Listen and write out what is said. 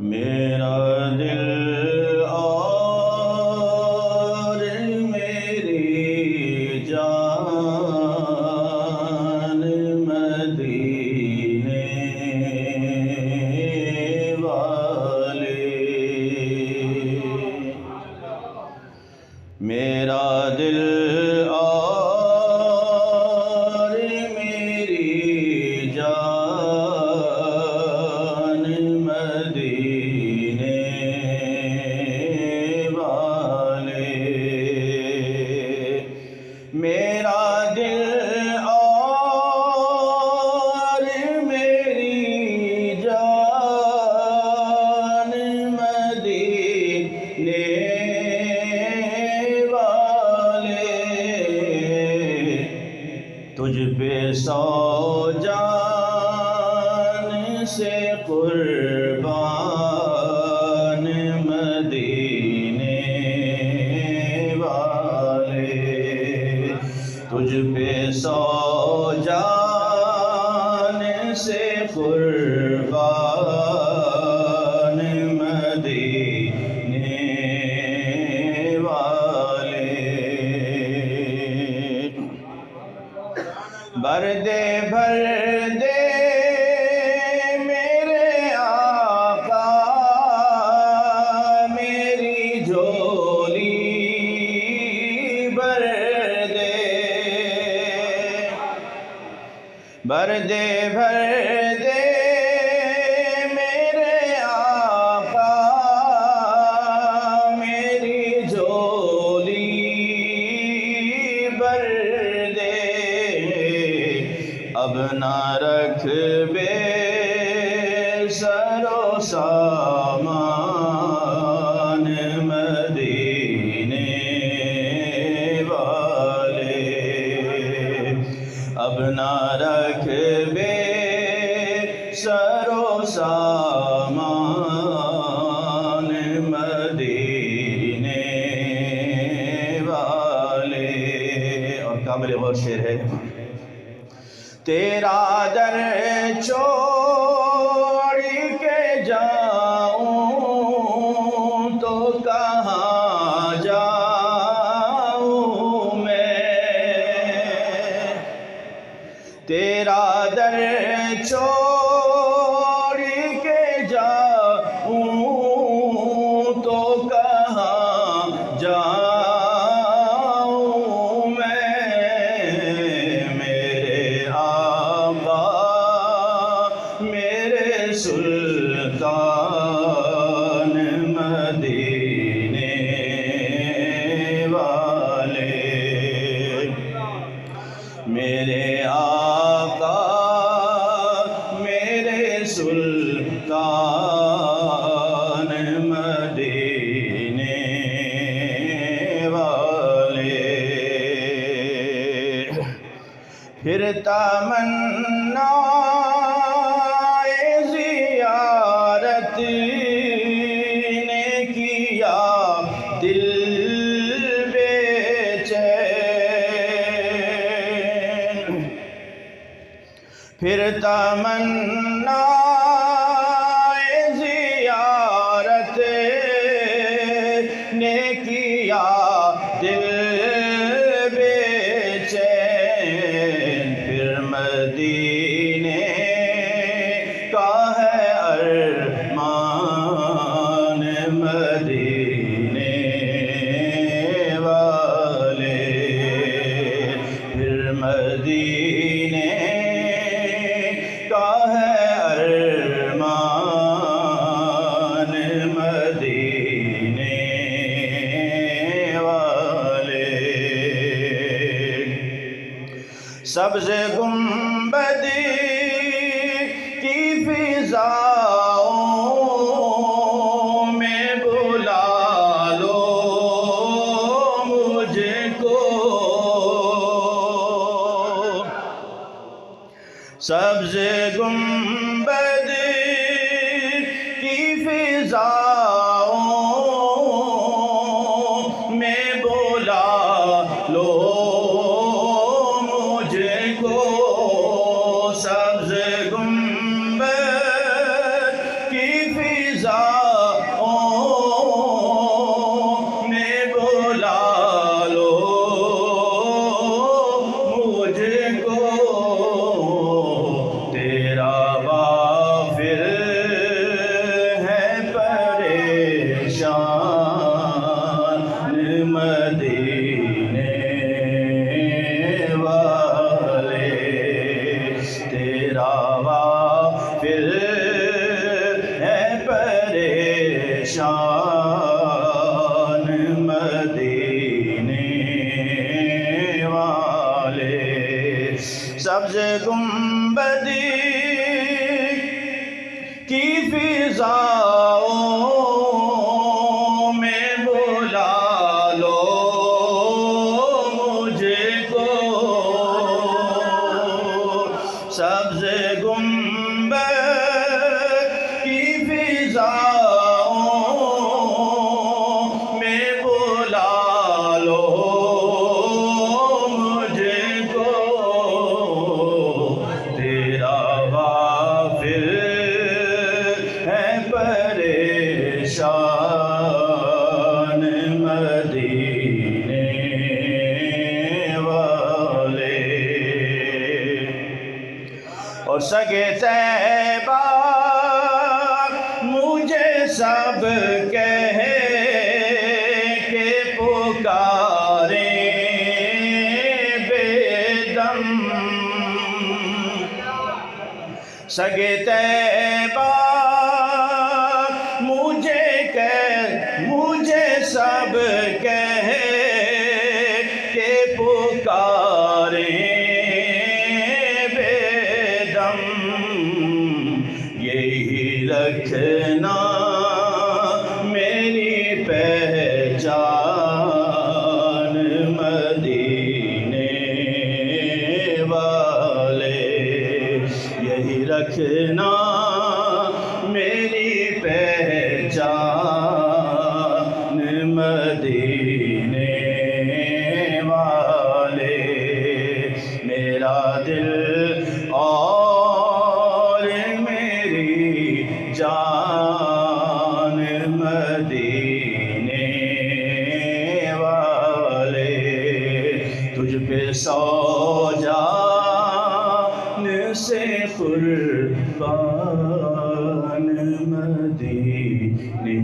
میرا دل اور میری جان مدینے والے، میرا دل اور میری جان مدینے والے، میرا دل اور میری جان مدینے تجھ پہ سو جان سے قربان مدینے والے، تجھ پہ سو جان سے قربان مدینے والے، بھر دے میرے آقا میری جھولی، بھر دے میرے آقا میری جھولی، بھر دے اب نہ رکھ بے سر و سامان مدینے والے، اب نہ رکھ بے سر و سامان مدینے والے۔ اور کامل غور شعر ہے، تیرا در چھوڑ کے جاؤں تو کہاں جاؤں میں، تیرا در چھوڑ کے جاؤں تو کہاں جاؤں سلطان مدینے والے، میرے آقا میرے سلطان مدینے والے، پھر تمنا نے کیا دل بے چین، پھر تمنا زیارت نے کیا دل بے چین، پھر مدینے کا ہے ارمان مدینے والے، پھر مدینے کا ہے ارمان مدینے والے، سبز گنبد کی فضاؤں میں بلا لو مجھ کو، سبز گنبد کی فضاؤں میں بلا لو مجھ کو، سبز گنبد کی فضا پریشان مدینے والے سبز گنبدی کی فضاؤں میں بلا لو مجھے کو سبز گنبد کی فضاؤں میں بلا لو مجھے کو تیرا غافل ہے پریشان مدینے والے اور سگے طیبہ مجھے سب کہے کہ پکاریں بے دم سگے طیبہ مجھے سب کہے کہ پکاریں بے دم یہی رکھنا میری پہچان مدینے والے یہی رکھنا میری پہچان مدینے والے میرا دل اور میری جان مدینے والے تجھ پہ سو جان سے قربان مدینے